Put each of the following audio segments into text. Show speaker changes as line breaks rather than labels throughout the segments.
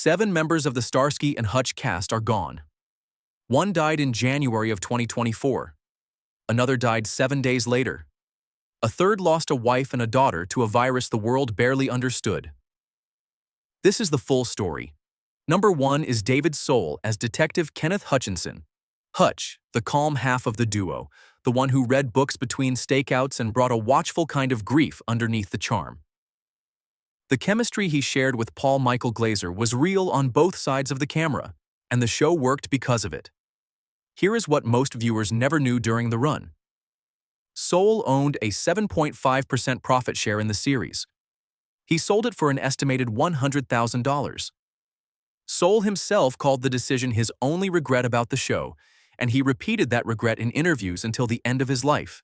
7 members of the Starsky and Hutch cast are gone. One died in January of 2024. Another died 7 days later. A third lost a wife and a daughter to a virus the world barely understood. This is the full story. Number 1 is David Soul as Detective Kenneth Hutchinson. Hutch, the calm half of the duo, the one who read books between stakeouts and brought a watchful kind of grief underneath the charm. The chemistry he shared with Paul Michael Glaser was real on both sides of the camera, and the show worked because of it. Here is what most viewers never knew during the run. Soul owned a 7.5% profit share in the series. He sold it for an estimated $100,000. Soul himself called the decision his only regret about the show, and he repeated that regret in interviews until the end of his life.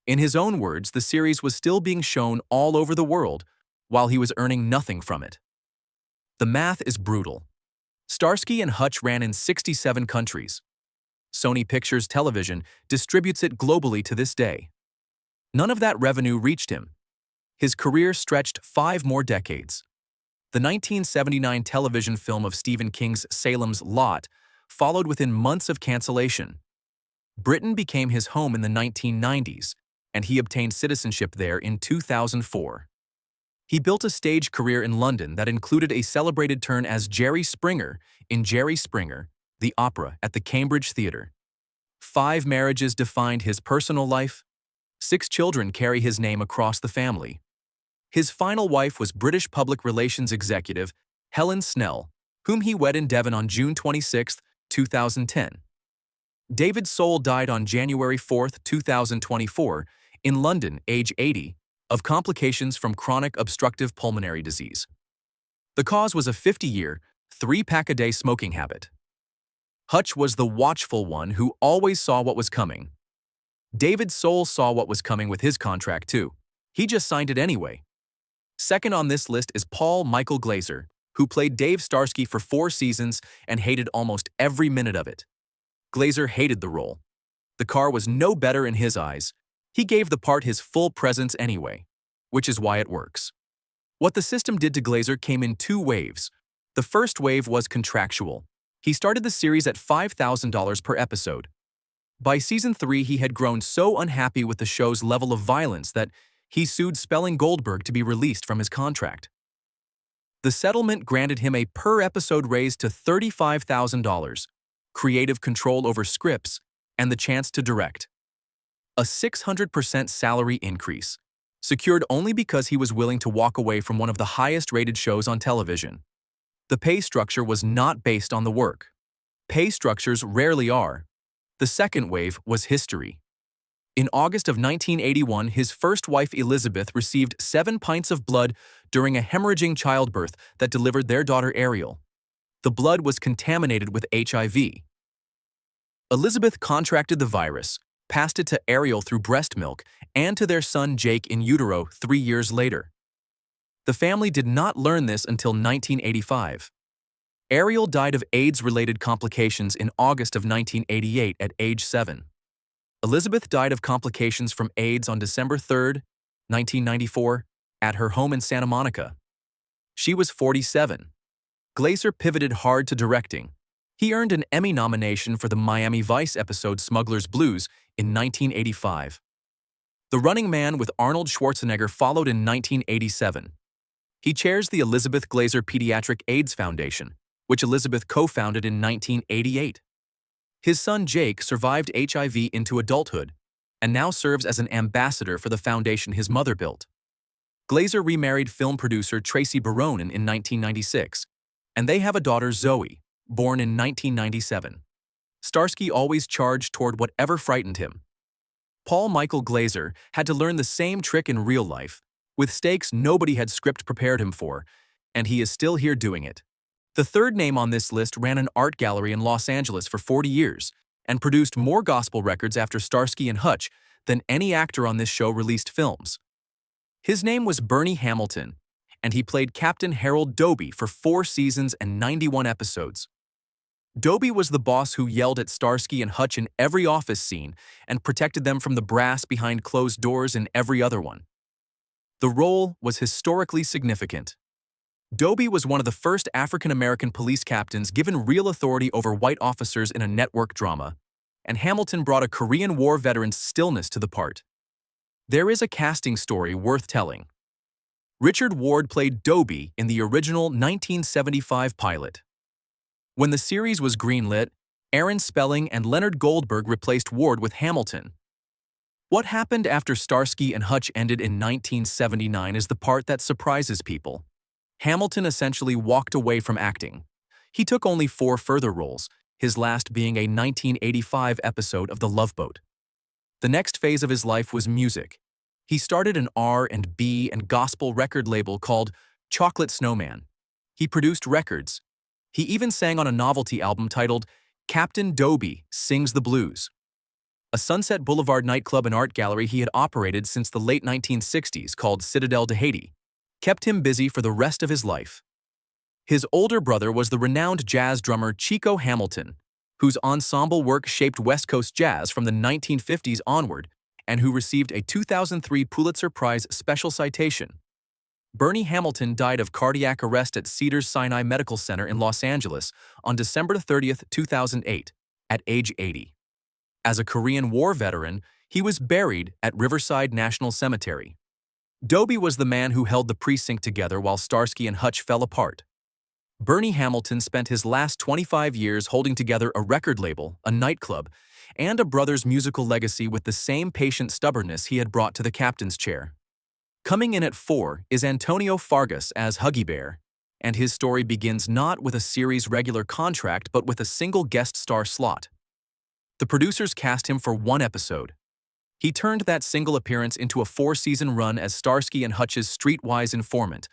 In his own words, the series was still being shown all over the world, while he was earning nothing from it. The math is brutal. Starsky and Hutch ran in 67 countries. Sony Pictures Television distributes it globally to this day. None of that revenue reached him. His career stretched 5 more decades. The 1979 television film of Stephen King's Salem's Lot followed within months of cancellation. Britain became his home in the 1990s, and he obtained citizenship there in 2004. He built a stage career in London that included a celebrated turn as Jerry Springer in Jerry Springer, the opera at the Cambridge Theatre. 5 marriages defined his personal life. 6 children carry his name across the family. His final wife was British public relations executive Helen Snell, whom he wed in Devon on June 26, 2010. David Soul died on January 4, 2024, in London, age 80, of complications from chronic obstructive pulmonary disease. The cause was a 50-year, 3-pack-a-day smoking habit. Hutch was the watchful one who always saw what was coming. David Soul saw what was coming with his contract too. He just signed it anyway. Second on this list is Paul Michael Glaser, who played Dave Starsky for 4 seasons and hated almost every minute of it. Glaser hated the role. The car was no better in his eyes. He gave the part his full presence anyway, which is why it works. What the system did to Glaser came in 2 waves. The first wave was contractual. He started the series at $5,000 per episode. By season 3, he had grown so unhappy with the show's level of violence that he sued Spelling Goldberg to be released from his contract. The settlement granted him a per-episode raise to $35,000, creative control over scripts, and the chance to direct. A 600% salary increase, secured only because he was willing to walk away from one of the highest-rated shows on television. The pay structure was not based on the work. Pay structures rarely are. The second wave was history. In August of 1981, his first wife Elizabeth received 7 pints of blood during a hemorrhaging childbirth that delivered their daughter Ariel. The blood was contaminated with HIV. Elizabeth contracted the virus, passed it to Ariel through breast milk, and to their son Jake in utero 3 years later. The family did not learn this until 1985. Ariel died of AIDS-related complications in August of 1988 at age 7. Elizabeth died of complications from AIDS on December 3, 1994, at her home in Santa Monica. She was 47. Glaser pivoted hard to directing. He earned an Emmy nomination for the Miami Vice episode Smuggler's Blues in 1985. The Running Man with Arnold Schwarzenegger followed in 1987. He chairs the Elizabeth Glaser Pediatric AIDS Foundation, which Elizabeth co-founded in 1988. His son Jake survived HIV into adulthood and now serves as an ambassador for the foundation his mother built. Glaser remarried film producer Tracy Baronin in 1996, and they have a daughter Zoe, born in 1997. Starsky always charged toward whatever frightened him. Paul Michael Glaser had to learn the same trick in real life, with stakes nobody had script prepared him for, and he is still here doing it. The third name on this list ran an art gallery in Los Angeles for 40 years and produced more gospel records after Starsky and Hutch than any actor on this show released films. His name was Bernie Hamilton, and he played Captain Harold Doby for 4 seasons and 91 episodes. Doby was the boss who yelled at Starsky and Hutch in every office scene and protected them from the brass behind closed doors in every other one. The role was historically significant. Dobie was one of the first African-American police captains given real authority over white officers in a network drama, and Hamilton brought a Korean War veteran's stillness to the part. There is a casting story worth telling. Richard Ward played Dobie in the original 1975 pilot. When the series was greenlit, Aaron Spelling and Leonard Goldberg replaced Ward with Hamilton. What happened after Starsky and Hutch ended in 1979 is the part that surprises people. Hamilton essentially walked away from acting. He took only 4 further roles, his last being a 1985 episode of The Love Boat. The next phase of his life was music. He started an R&B and gospel record label called Chocolate Snowman. He produced records. He even sang on a novelty album titled Captain Dobie Sings the Blues, a Sunset Boulevard nightclub and art gallery he had operated since the late 1960s called Citadel de Haiti, kept him busy for the rest of his life. His older brother was the renowned jazz drummer Chico Hamilton, whose ensemble work shaped West Coast jazz from the 1950s onward, and who received a 2003 Pulitzer Prize special citation. Bernie Hamilton died of cardiac arrest at Cedars-Sinai Medical Center in Los Angeles on December 30, 2008, at age 80. As a Korean War veteran, he was buried at Riverside National Cemetery. Dobie was the man who held the precinct together while Starsky and Hutch fell apart. Bernie Hamilton spent his last 25 years holding together a record label, a nightclub, and a brother's musical legacy with the same patient stubbornness he had brought to the captain's chair. Coming in at 4 is Antonio Fargas as Huggy Bear, and his story begins not with a series regular contract but with a single guest star slot. The producers cast him for 1 episode. He turned that single appearance into a 4-season run as Starsky and Hutch's streetwise informant,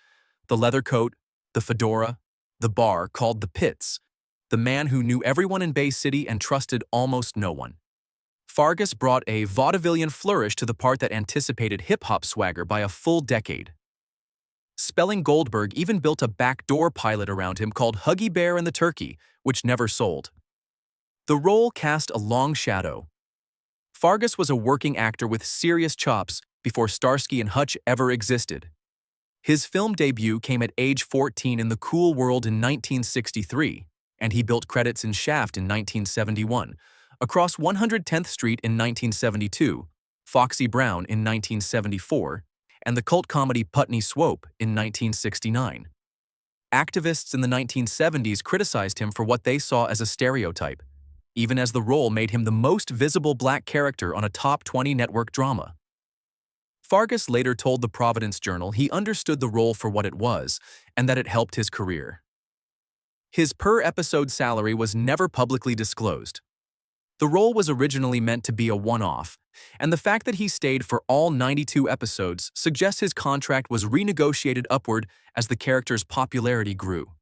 the leather coat, the fedora, the bar called the Pits, the man who knew everyone in Bay City and trusted almost no one. Fargas brought a vaudevillian flourish to the part that anticipated hip-hop swagger by a full decade. Spelling Goldberg even built a backdoor pilot around him called Huggy Bear and the Turkey, which never sold. The role cast a long shadow. Fargas was a working actor with serious chops before Starsky and Hutch ever existed. His film debut came at age 14 in The Cool World in 1963, and he built credits in Shaft in 1971, Across 110th Street in 1972, Foxy Brown in 1974, and the cult comedy Putney Swope in 1969. Activists in the 1970s criticized him for what they saw as a stereotype, even as the role made him the most visible black character on a top 20 network drama. Fargas later told the Providence Journal he understood the role for what it was and that it helped his career. His per-episode salary was never publicly disclosed. The role was originally meant to be a one-off, and the fact that he stayed for all 92 episodes suggests his contract was renegotiated upward as the character's popularity grew.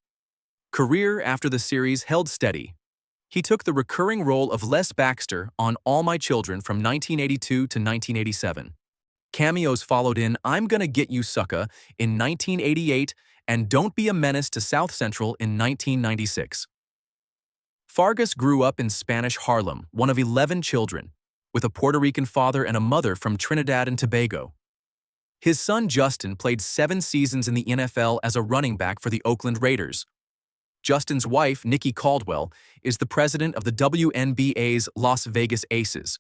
Career after the series held steady. He took the recurring role of Les Baxter on All My Children from 1982 to 1987. Cameos followed in I'm Gonna Get You Sucka in 1988 and Don't Be a Menace to South Central in 1996. Fargas grew up in Spanish Harlem, one of 11 children, with a Puerto Rican father and a mother from Trinidad and Tobago. His son Justin played 7 seasons in the NFL as a running back for the Oakland Raiders. Justin's wife, Nikki Caldwell, is the president of the WNBA's Las Vegas Aces.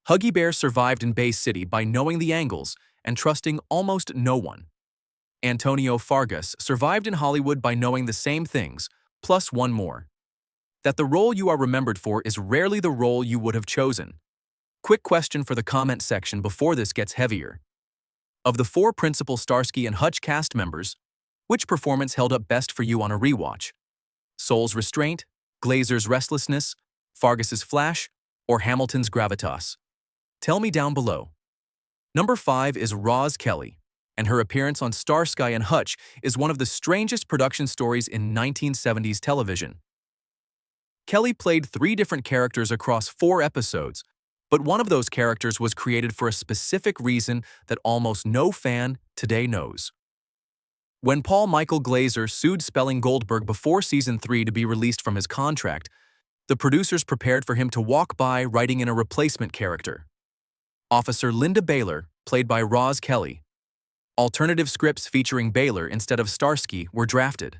Huggy Bear survived in Bay City by knowing the angles and trusting almost no one. Antonio Fargas survived in Hollywood by knowing the same things, plus one more. That the role you are remembered for is rarely the role you would have chosen. Quick question for the comment section before this gets heavier. Of the 4 principal Starsky and Hutch cast members, which performance held up best for you on a rewatch? Soul's restraint, Glaser's restlessness, Fargas's flash, or Hamilton's gravitas? Tell me down below. Number 5 is Roz Kelly, and her appearance on Starsky and Hutch is one of the strangest production stories in 1970s television. Kelly played 3 different characters across 4 episodes, but one of those characters was created for a specific reason that almost no fan today knows. When Paul Michael Glaser sued Spelling Goldberg before Season 3 to be released from his contract, the producers prepared for him to walk by writing in a replacement character. Officer Linda Baylor, played by Roz Kelly, Alternative scripts featuring Baylor instead of Starsky were drafted.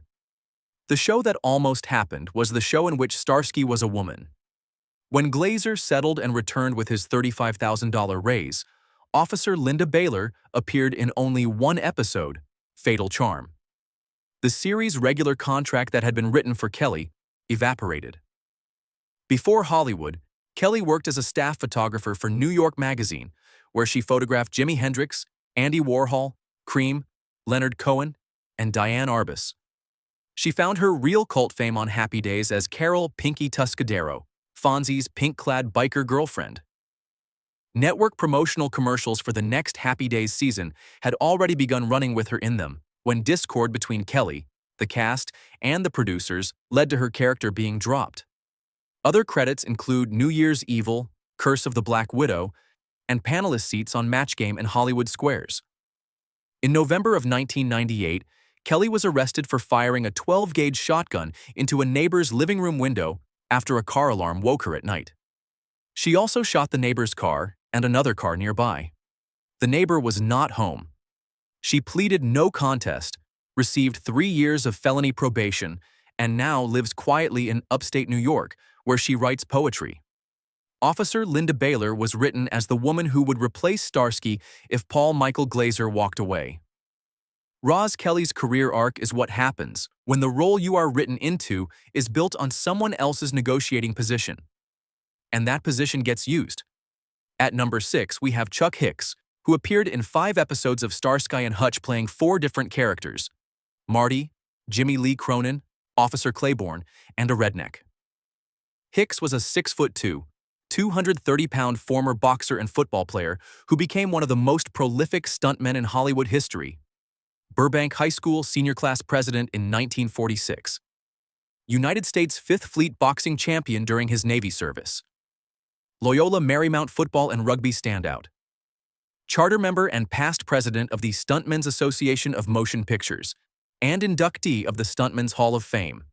The show that almost happened was the show in which Starsky was a woman. When Glaser settled and returned with his $35,000 raise, Officer Linda Baylor appeared in only one episode, Fatal Charm. The series' regular contract that had been written for Kelly evaporated. Before Hollywood, Kelly worked as a staff photographer for New York Magazine, where she photographed Jimi Hendrix, Andy Warhol, Cream, Leonard Cohen, and Diane Arbus. She found her real cult fame on Happy Days as Carol Pinky Tuscadero, Fonzie's pink-clad biker girlfriend. Network promotional commercials for the next Happy Days season had already begun running with her in them, when discord between Kelly, the cast, and the producers led to her character being dropped. Other credits include New Year's Evil, Curse of the Black Widow, and panelist seats on Match Game and Hollywood Squares. In November of 1998, Kelly was arrested for firing a 12-gauge shotgun into a neighbor's living room window after a car alarm woke her at night. She also shot the neighbor's car and another car nearby. The neighbor was not home. She pleaded no contest, received 3 years of felony probation, and now lives quietly in upstate New York, where she writes poetry. Officer Linda Baylor was written as the woman who would replace Starsky if Paul Michael Glaser walked away. Roz Kelly's career arc is what happens when the role you are written into is built on someone else's negotiating position. And that position gets used. At number 6, we have Chuck Hicks, who appeared in 5 episodes of Starsky and Hutch playing 4 different characters: Marty, Jimmy Lee Cronin, Officer Claiborne, and a redneck. Hicks was a 6'2", 230-pound former boxer and football player who became one of the most prolific stuntmen in Hollywood history. Burbank High School senior class president in 1946. United States Fifth Fleet boxing champion during his Navy service. Loyola Marymount football and rugby standout. Charter member and past president of the Stuntmen's Association of Motion Pictures, and inductee of the Stuntmen's Hall of Fame.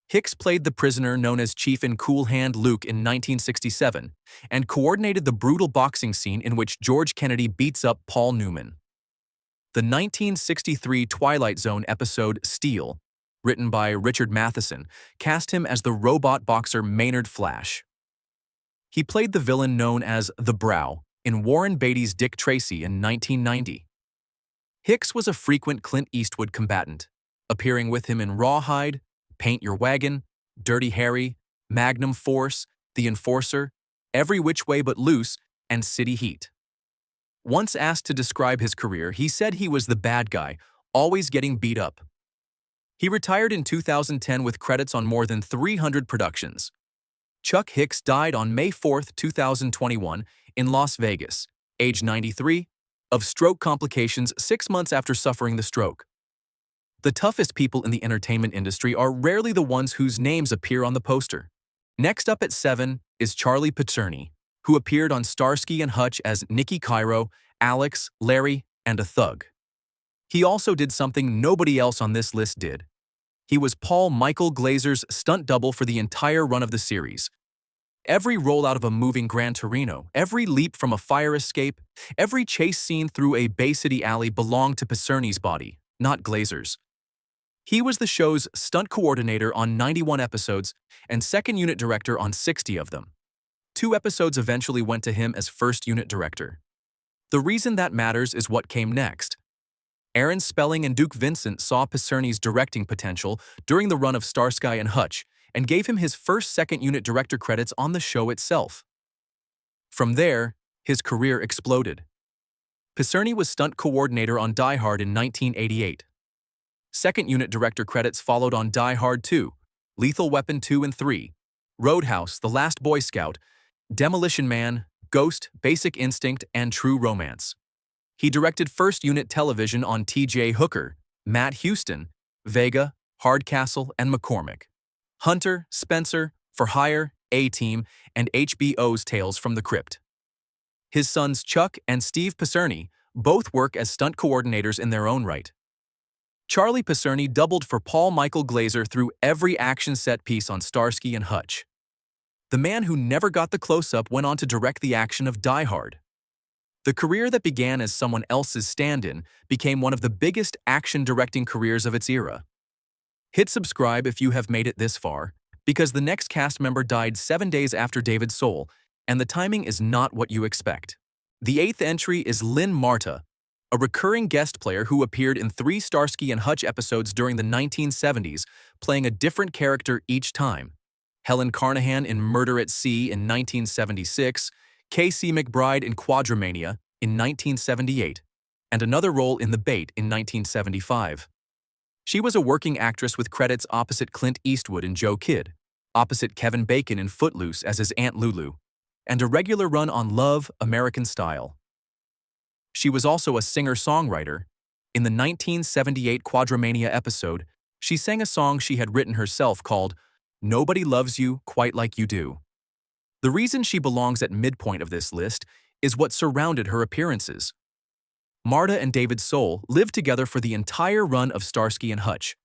Hicks played the prisoner known as Chief in Cool Hand Luke in 1967 and coordinated the brutal boxing scene in which George Kennedy beats up Paul Newman. The 1963 Twilight Zone episode Steel, written by Richard Matheson, cast him as the robot boxer Maynard Flash. He played the villain known as The Brow in Warren Beatty's Dick Tracy in 1990. Hicks was a frequent Clint Eastwood combatant, appearing with him in Rawhide, Paint Your Wagon, Dirty Harry, Magnum Force, The Enforcer, Every Which Way But Loose, and City Heat. Once asked to describe his career, he said he was the bad guy, always getting beat up. He retired in 2010 with credits on more than 300 productions. Chuck Hicks died on May 4, 2021, in Las Vegas, age 93, of stroke complications 6 months after suffering the stroke. The toughest people in the entertainment industry are rarely the ones whose names appear on the poster. Next up at 7 is Charlie Pizzerni, who appeared on Starsky and Hutch as Nicky Cairo, Alex, Larry, and a thug. He also did something nobody else on this list did. He was Paul Michael Glaser's stunt double for the entire run of the series. Every rollout of a moving Gran Torino, every leap from a fire escape, every chase scene through a Bay City alley belonged to Pizzerni's body, not Glaser's. He was the show's stunt coordinator on 91 episodes and second unit director on 60 of them. 2 episodes eventually went to him as first unit director. The reason that matters is what came next. Aaron Spelling and Duke Vincent saw Pizzerni's directing potential during the run of Starsky and Hutch and gave him his first second unit director credits on the show itself. From there, his career exploded. Pizzerni was stunt coordinator on Die Hard in 1988. Second unit director credits followed on Die Hard 2, Lethal Weapon 2 and 3, Roadhouse, The Last Boy Scout, Demolition Man, Ghost, Basic Instinct, and True Romance. He directed first unit television on T.J. Hooker, Matt Houston, Vega, Hardcastle, and McCormick, Hunter, Spencer, For Hire, A-Team, and HBO's Tales from the Crypt. His sons Chuck and Steve Pizzerni both work as stunt coordinators in their own right. Charlie Pizzerni doubled for Paul Michael Glaser through every action set piece on Starsky and Hutch. The man who never got the close-up went on to direct the action of Die Hard. The career that began as someone else's stand-in became one of the biggest action-directing careers of its era. Hit subscribe if you have made it this far, because the next cast member died 7 days after David Soul, and the timing is not what you expect. The 8th entry is Lynn Marta, a recurring guest player who appeared in 3 Starsky and Hutch episodes during the 1970s, playing a different character each time. Helen Carnahan in Murder at Sea in 1976, Casey McBride in Quadromania in 1978, and another role in The Bait in 1975. She was a working actress with credits opposite Clint Eastwood in Joe Kidd, opposite Kevin Bacon in Footloose as his Aunt Lulu, and a regular run on Love, American Style. She was also a singer-songwriter. In the 1978 Quadromania episode, she sang a song she had written herself called Nobody Loves You Quite Like You Do. The reason she belongs at midpoint of this list is what surrounded her appearances. Marta and David Soul lived together for the entire run of Starsky and Hutch.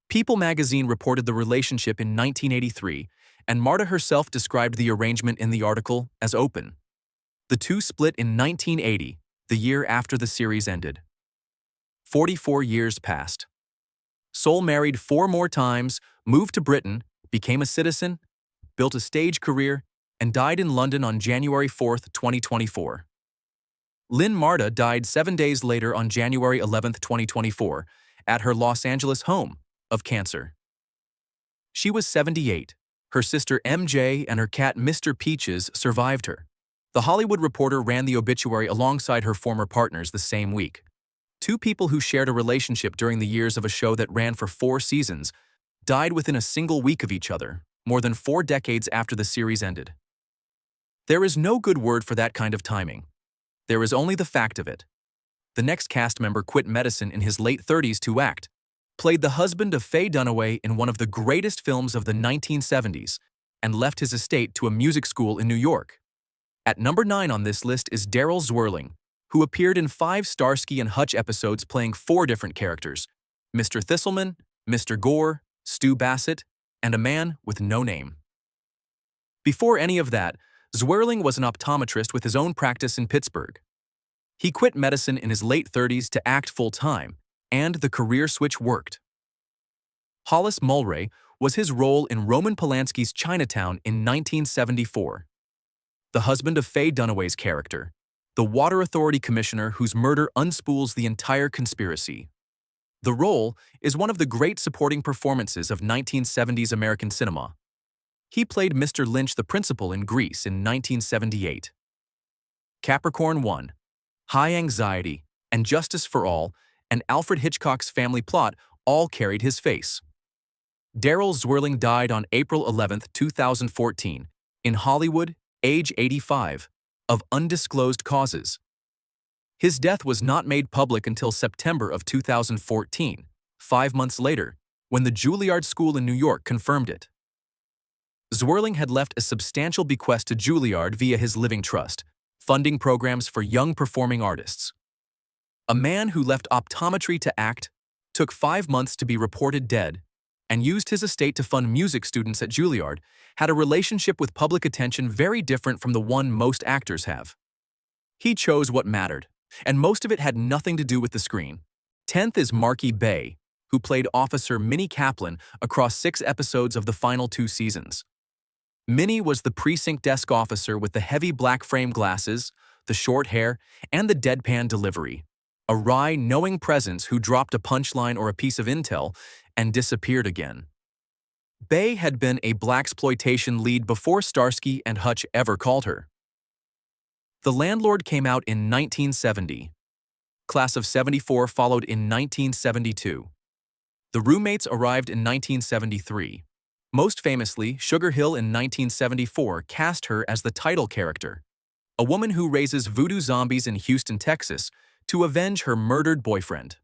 People magazine reported the relationship in 1983, and Marta herself described the arrangement in the article as open. The two split in 1980, the year after the series ended. 44 years passed. Soul married 4 more times, moved to Britain, became a citizen, built a stage career, and died in London on January 4, 2024. Lynn Marta died 7 days later on January 11, 2024, at her Los Angeles home, of cancer. She was 78. Her sister MJ and her cat Mr. Peaches survived her. The Hollywood Reporter ran the obituary alongside her former partners the same week. 2 people who shared a relationship during the years of a show that ran for 4 seasons died within a single week of each other, more than 4 decades after the series ended. There is no good word for that kind of timing. There is only the fact of it. The next cast member quit medicine in his late 30s to act, played the husband of Faye Dunaway in one of the greatest films of the 1970s, and left his estate to a music school in New York. At number 9 on this list is Daryl Zwirling, who appeared in 5 Starsky and Hutch episodes playing 4 different characters: Mr. Thistleman, Mr. Gore, Stu Bassett, and a man with no name. Before any of that, Zwirling was an optometrist with his own practice in Pittsburgh. He quit medicine in his late 30s to act full-time, and the career switch worked. Hollis Mulray was his role in Roman Polanski's Chinatown in 1974. The husband of Faye Dunaway's character, the Water Authority Commissioner whose murder unspools the entire conspiracy. The role is one of the great supporting performances of 1970s American cinema. He played Mr. Lynch the principal in Grease in 1978. Capricorn 1, High Anxiety, and Justice for All, and Alfred Hitchcock's Family Plot all carried his face. Daryl Zwirling died on April 11, 2014, in Hollywood, age 85, of undisclosed causes. His death was not made public until September of 2014, 5 months later, when the Juilliard School in New York confirmed it. Zwirling had left a substantial bequest to Juilliard via his living trust, funding programs for young performing artists. A man who left optometry to act, took 5 months to be reported dead, and used his estate to fund music students at Juilliard, had a relationship with public attention very different from the one most actors have. He chose what mattered, and most of it had nothing to do with the screen. 10th is Marky Bay, who played Officer Minnie Kaplan across 6 episodes of the final 2 seasons. Minnie was the precinct desk officer with the heavy black frame glasses, the short hair, and the deadpan delivery. A wry, knowing presence who dropped a punchline or a piece of intel and disappeared again. Bay had been a blaxploitation lead before Starsky and Hutch ever called her. The Landlord came out in 1970. Class of '74 followed in 1972. The Roommates arrived in 1973. Most famously, Sugar Hill in 1974 cast her as the title character, a woman who raises voodoo zombies in Houston, Texas, to avenge her murdered boyfriend.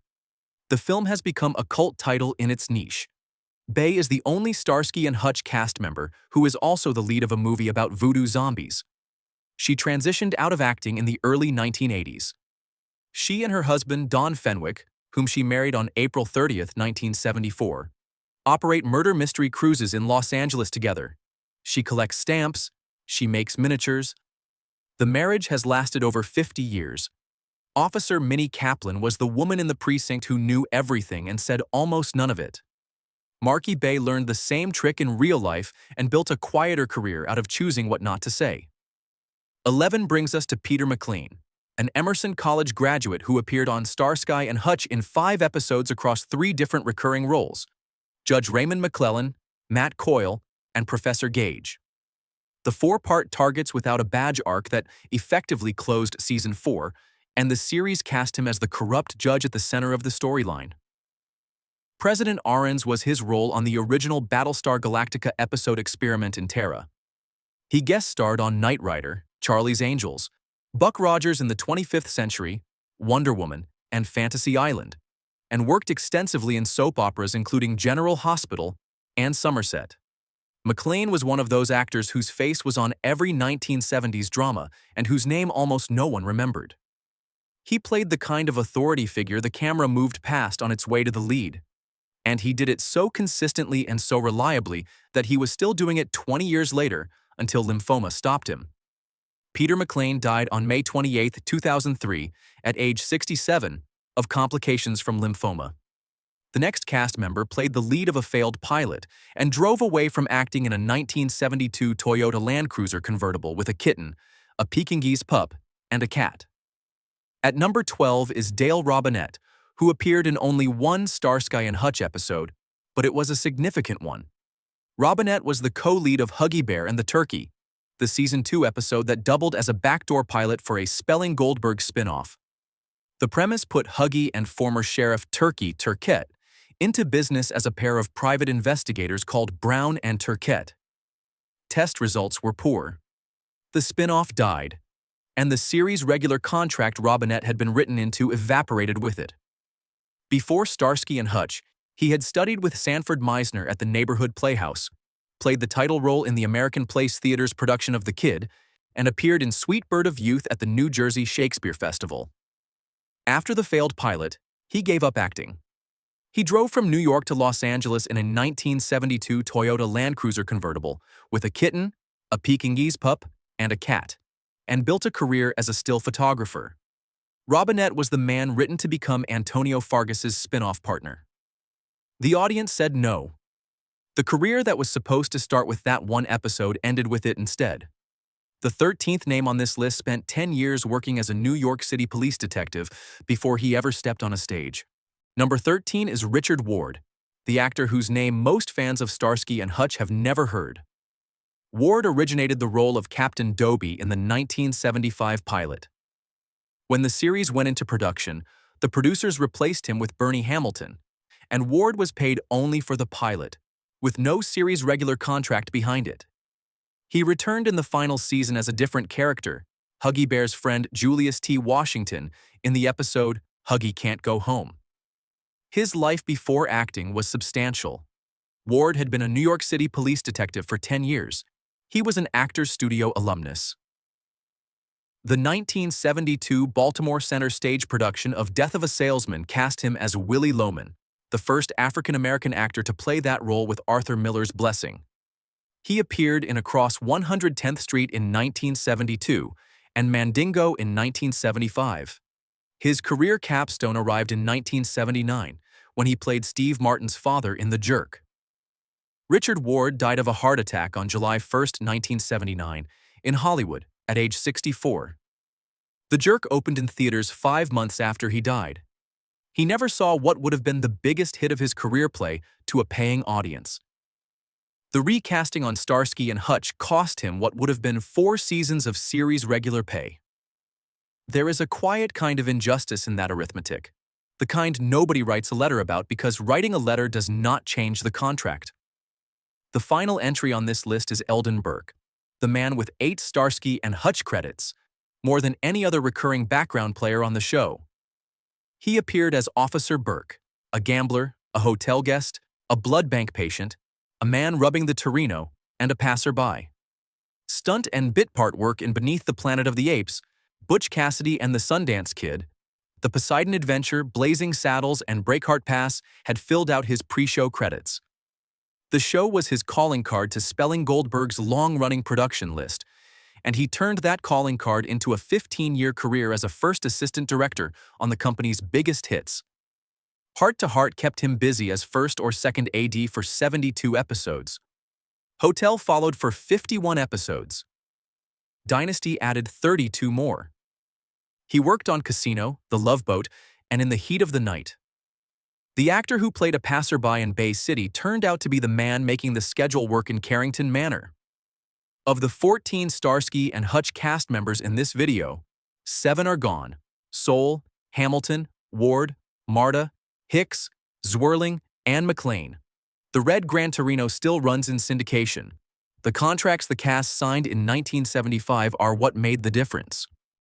The film has become a cult title in its niche. Bay is the only Starsky and Hutch cast member who is also the lead of a movie about voodoo zombies. She transitioned out of acting in the early 1980s. She and her husband, Don Fenwick, whom she married on April 30, 1974, operate murder mystery cruises in Los Angeles together. She collects stamps, she makes miniatures. The marriage has lasted over 50 years. Officer Minnie Kaplan was the woman in the precinct who knew everything and said almost none of it. Marky Bay learned the same trick in real life and built a quieter career out of choosing what not to say. 11 brings us to Peter McLean, an Emerson College graduate who appeared on Starsky and Hutch in 5 episodes across 3 different recurring roles: Judge Raymond McClellan, Matt Coyle, and Professor Gage. The 4-part Targets Without a Badge arc that effectively closed Season 4, and the series cast him as the corrupt judge at the center of the storyline. President Ahrens was his role on the original Battlestar Galactica episode Experiment in Terra. He guest starred on Knight Rider, Charlie's Angels, Buck Rogers in the 25th Century, Wonder Woman, and Fantasy Island, and worked extensively in soap operas including General Hospital and Somerset. McLean was one of those actors whose face was on every 1970s drama and whose name almost no one remembered. He played the kind of authority figure the camera moved past on its way to the lead. And he did it so consistently and so reliably that he was still doing it 20 years later until lymphoma stopped him. Peter McLean died on May 28, 2003, at age 67, of complications from lymphoma. The next cast member played the lead of a failed pilot and drove away from acting in a 1972 Toyota Land Cruiser convertible with a kitten, a Pekingese pup, and a cat. At number 12 is Dale Robinette, who appeared in only one Starsky and Hutch episode, but it was a significant one. Robinette was the co-lead of Huggy Bear and the Turkey, the Season 2 episode that doubled as a backdoor pilot for a Spelling Goldberg spin-off. The premise put Huggy and former Sheriff Turkey Turkett into business as a pair of private investigators called Brown and Turkett. Test results were poor. The spin-off died, and the series' regular contract Robinette had been written into evaporated with it. Before Starsky and Hutch, he had studied with Sanford Meisner at the Neighborhood Playhouse, played the title role in the American Place Theater's production of The Kid, and appeared in Sweet Bird of Youth at the New Jersey Shakespeare Festival. After the failed pilot, he gave up acting. He drove from New York to Los Angeles in a 1972 Toyota Land Cruiser convertible with a kitten, a Pekingese pup, and a cat, and built a career as a still photographer. Robinette was the man written to become Antonio Fargas's spin-off partner. The audience said no. The career that was supposed to start with that one episode ended with it instead. The 13th name on this list spent 10 years working as a New York City police detective before he ever stepped on a stage. Number 13 is Richard Ward, the actor whose name most fans of Starsky and Hutch have never heard. Ward originated the role of Captain Doby in the 1975 pilot. When the series went into production, the producers replaced him with Bernie Hamilton, and Ward was paid only for the pilot, with no series regular contract behind it. He returned in the final season as a different character, Huggy Bear's friend Julius T. Washington, in the episode Huggy Can't Go Home. His life before acting was substantial. Ward had been a New York City police detective for 10 years. He was an Actors Studio alumnus. The 1972 Baltimore Center stage production of Death of a Salesman cast him as Willie Loman, the first African-American actor to play that role with Arthur Miller's blessing. He appeared in Across 110th Street in 1972 and Mandingo in 1975. His career capstone arrived in 1979, when he played Steve Martin's father in The Jerk. Richard Ward died of a heart attack on July 1, 1979, in Hollywood, at age 64. The Jerk opened in theaters 5 months after he died. He never saw what would have been the biggest hit of his career play to a paying audience. The recasting on Starsky and Hutch cost him what would have been 4 seasons of series regular pay. There is a quiet kind of injustice in that arithmetic, the kind nobody writes a letter about because writing a letter does not change the contract. The final entry on this list is Eldon Burke, the man with 8 Starsky and Hutch credits, more than any other recurring background player on the show. He appeared as Officer Burke, a gambler, a hotel guest, a blood bank patient, a man rubbing the Torino, and a passerby. Stunt and bit part work in Beneath the Planet of the Apes, Butch Cassidy and the Sundance Kid, The Poseidon Adventure, Blazing Saddles, and Breakheart Pass had filled out his pre-show credits. The show was his calling card to Spelling Goldberg's long-running production list, and he turned that calling card into a 15-year career as a first assistant director on the company's biggest hits. Heart to Heart kept him busy as first or second AD for 72 episodes. Hotel followed for 51 episodes. Dynasty added 32 more. He worked on Casino, The Love Boat, and In the Heat of the Night. The actor who played a passerby in Bay City turned out to be the man making the schedule work in Carrington Manor. Of the 14 Starsky and Hutch cast members in this video, 7 are gone: Soule, Hamilton, Ward, Marta, Hicks, Zwirling, and McLean. The Red Gran Torino still runs in syndication. The contracts the cast signed in 1975 are what made the difference.